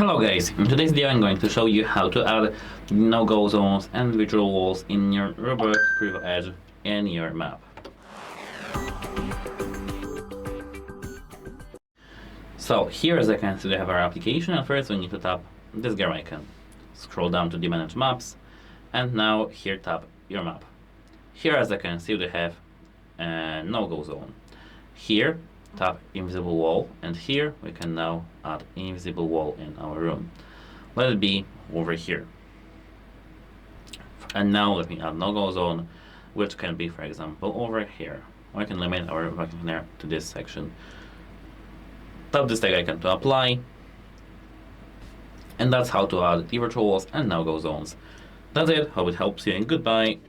Hello guys, in today's video I'm going to show you how to add no-go zones and visual walls in your ROBOROCK QRevo Edge in your map. So here, as I can see, we have our application, and first we need to tap this gear icon. Scroll down to the Manage Maps, and now here tap your map. Here, as I can see, we have a no-go zone. Here tap invisible wall, and here we can now add invisible wall in our room. Let it be over here. And now let me add no-go zone, which can be, for example, over here. We can limit our working there to this section. Tap this tag icon to apply, and that's how to add the virtual walls and no-go zones. That's it, hope it helps you, and goodbye.